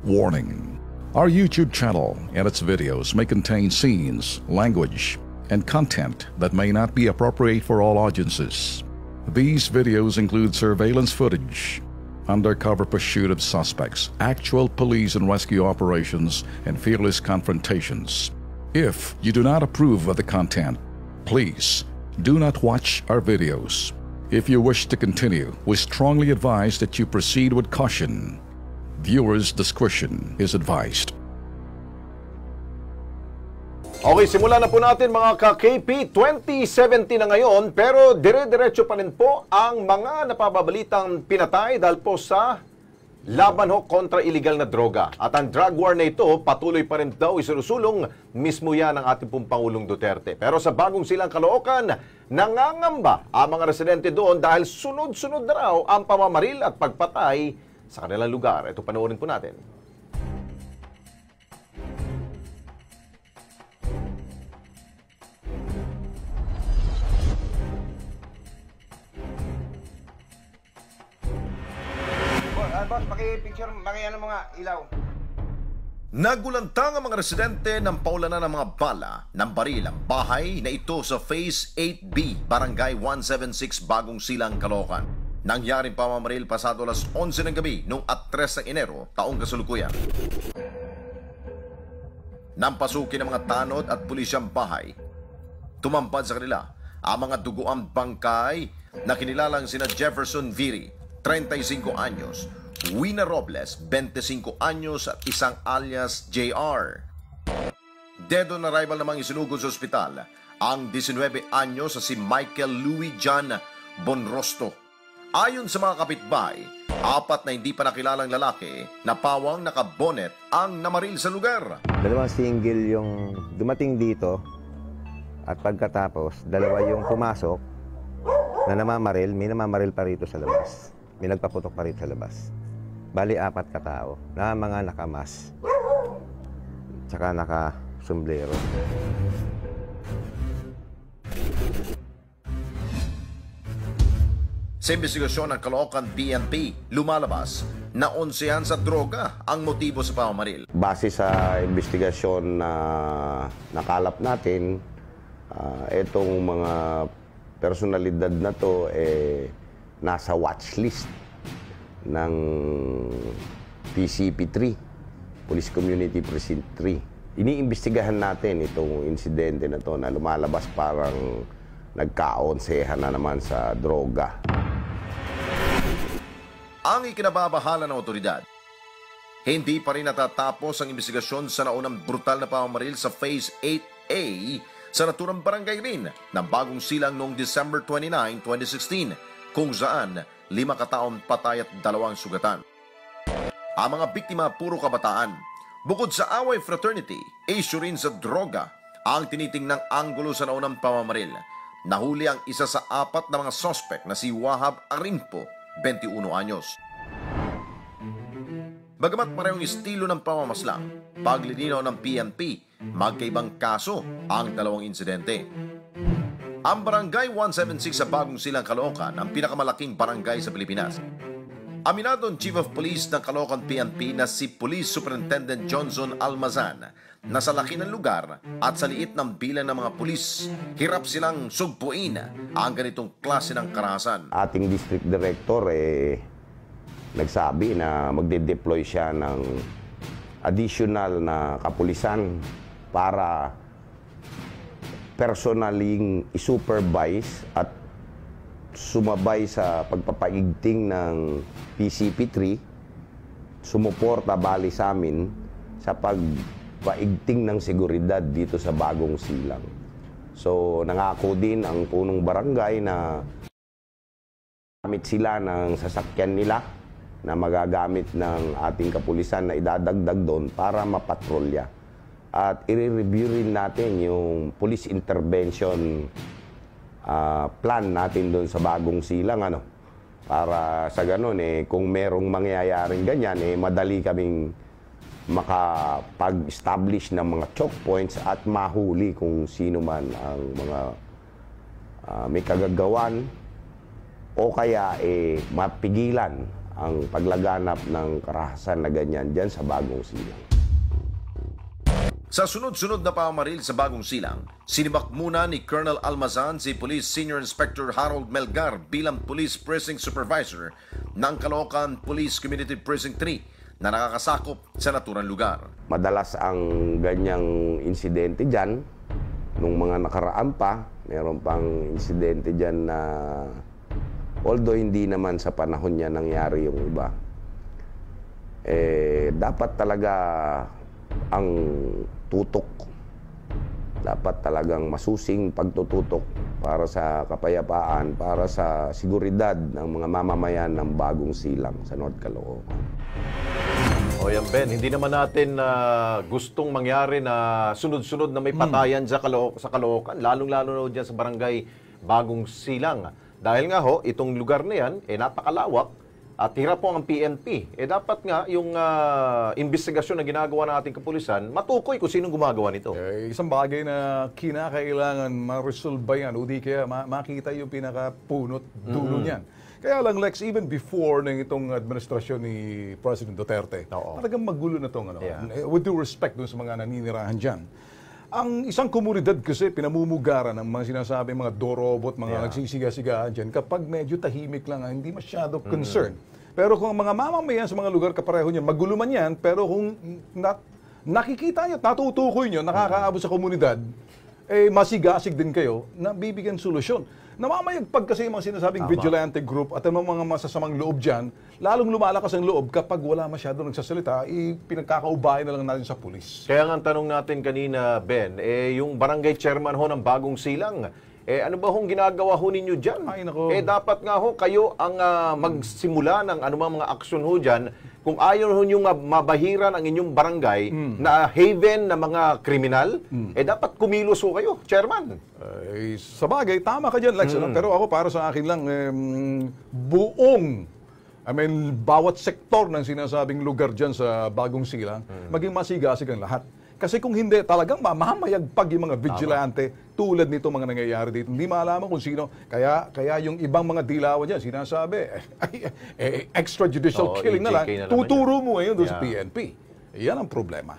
Warning: our YouTube channel and its videos may contain scenes, language, and content that may not be appropriate for all audiences. These videos include surveillance footage, undercover pursuit of suspects, actual police and rescue operations, and fearless confrontations. If you do not approve of the content, please do not watch our videos. If you wish to continue, we strongly advise that you proceed with caution. Viewers' discretion is advised. Okay, simulan na po natin mga ka-KP. 2017 na ngayon, pero dire-diretso pa rin po ang mga napababalitang pinatay dahil po sa laban ho kontra iligal na droga. At ang drug war na ito, patuloy pa rin daw isinusulong mismo yan ng ating pong Pangulong Duterte. Pero sa bagong silang Caloocan, nangangamba ang mga residente doon dahil sunod-sunod na raw ang pamamaril at pagpatay sa kanilang lugar. Ito panoorin po natin. Boss, paki-picture, ano mga ilaw. Nagulantang ang mga residente ng paulanan ng mga bala ng baril ang bahay na ito sa Phase 8B, Barangay 176, Bagong Silang, Caloocan. Nangyaring pamamaril pasado alas 11 ng gabi noong 3 ng Enero, taong kasalukuyan. Nang pasukin ng mga tanod at pulisyang bahay, tumampad sa kanila ang mga duguang bangkay na kinilalang sina Jefferson Viri, 35 anyos, Wina Robles, 25 anyos at isang alias JR. Dead on arrival namang isinugod sa ospital ang 19 anyos sa si Michael Louis John Bonrosto. Ayon sa mga kapitbahay, 4 na hindi pa nakilalang lalaki na pawang nakabonet ang namaril sa lugar. Dalawang single yung dumating dito at pagkatapos, dalawa yung pumasok na namamaril, may namamaril pa rito sa labas. May nagpaputok pa rito sa labas. Bali, 4 katao na mga nakamas tsaka nakasumblero. Sa investigasyon ng Caloocan PNP, lumalabas na 11 sa droga ang motibo sa pamamaril. Base sa investigasyon na nakalap natin, itong mga personalidad na to nasa watchlist ng PCP3, Police Community Precinct 3. Iniimbestigahan natin itong insidente na to na lumalabas parang nagkaonsehan na naman sa droga. Ang ikinababahala ng otoridad, hindi pa rin natatapos ang investigasyon sa naunang brutal na pamamaril sa Phase 8A sa naturang barangay rin ng Bagong Silang noong December 29, 2016, kung saan 5 kataong patay at 2 sugatan. Ang mga biktima puro kabataan. Bukod sa away fraternity, issue rin sa droga ang tinitingnang anggulo sa naunang pamamaril. Nahuli ang isa sa 4 na mga suspect na si Wahab Arimpo, 21 anyos. Bagamat parehong estilo ng pamamaslang, paglilinaw ng PNP, magkaibang kaso ang dalawang insidente. Ang Barangay 176 sa Bagong Silang, Caloocan ang pinakamalaking barangay sa Pilipinas. Aminado ang Chief of Police ng Caloocan PNP na si Police Superintendent Johnson Almazan na sa laki ng lugar at sa liit ng bilang ng mga pulis, hirap silang sugpuin ang ganitong klase ng karahasan. Ating District Director nagsabi na magde-deploy siya ng additional na kapulisan para personaling isupervise at sumabay sa pagpapaigting ng PCP3, sumuporta bali sa amin sa pagpaigting ng seguridad dito sa Bagong Silang. So, nangako din ang punong barangay na gamit sila ng sasakyan nila na magagamit ng ating kapulisan na idadagdag doon para mapatrolya. At i-review rin natin yung police intervention plan natin doon sa Bagong Silang, para sa ganun, kung merong mangyayaring ganyan, madali kaming makapag-establish ng mga choke points at mahuli kung sino man ang mga may kagagawan o kaya mapigilan ang paglaganap ng karahasan na ganyan dyan sa Bagong Silang. Sa sunod-sunod na pamamaril sa Bagong Silang, sinibak muna ni Colonel Almazan si Police Senior Inspector Harold Melgar bilang Police Precinct Supervisor ng Caloocan Police Community Precinct 3 na nakakasakop sa naturang lugar. Madalas ang ganyang insidente dyan, nung mga nakaraan pa, meron pang insidente dyan na although hindi naman sa panahon niya nangyari yung iba, dapat talaga ang tutok, dapat talagang masusing pagtututok para sa kapayapaan, para sa seguridad ng mga mamamayan ng Bagong Silang sa North Caloocan. O yan, Ben, hindi naman natin gustong mangyari na sunod-sunod na may patayan sa Caloocan, lalong-lalo na dyan sa barangay Bagong Silang. Dahil nga ho, itong lugar na yan, napakalawak at hirap po ang PNP. Dapat nga yung investigasyon na ginagawa ng ating kapulisan, matukoy kung sinong gumagawa nito. Isang bagay na kinakailangan ma-resolve yan, o di kaya makita yung pinakapunot dulo niyan. Kaya lang, Lex, even before ng itong administrasyon ni President Duterte, talagang magulo na itong, with due respect dun sa mga naninirahan dyan. Ang isang komunidad kasi pinamumugaran ng mga sinasabi, mga dorobot, mga nagsisiga-sigaan dyan, kapag medyo tahimik lang, hindi masyado concern. Pero kung ang mga mamamayan sa mga lugar kapareho niyan, magulo man yan, pero kung nakikita nyo, natutukoy nyo, nakakaabot sa komunidad, masigasig din kayo na bibigyan solusyon. Namamayagpag kasi yung mga sinasabing vigilante group at ang mga masasamang loob dyan, lalong lumalakas ang loob kapag wala masyado nagsasalita, pinagkakaubayan na lang natin sa pulis. Kaya nga ang tanong natin kanina, Ben, yung barangay chairman ho ng Bagong Silang, ano ba hong ginagawa ho ninyo dyan? Ay, nako. Dapat nga ho kayo ang magsimula ng anumang mga aksyon ho dyan. Kung ayaw ho nyo mabahiran ang inyong barangay na haven ng mga kriminal, dapat kumilos ho kayo, chairman. Sa bagay, tama ka dyan, Lex. Pero ako, para sa akin lang, bawat sektor ng sinasabing lugar dyan sa Bagong Silang, maging masigasig ang lahat. Kasi kung hindi, talagang mamamayagpag yung mga vigilante tulad nito mga nangyayari dito. Hindi malaman kung sino. Kaya yung ibang mga dilawan dyan, sinasabi, extrajudicial killing na lang. Tuturo mo ngayon doon sa PNP. Yan ang problema.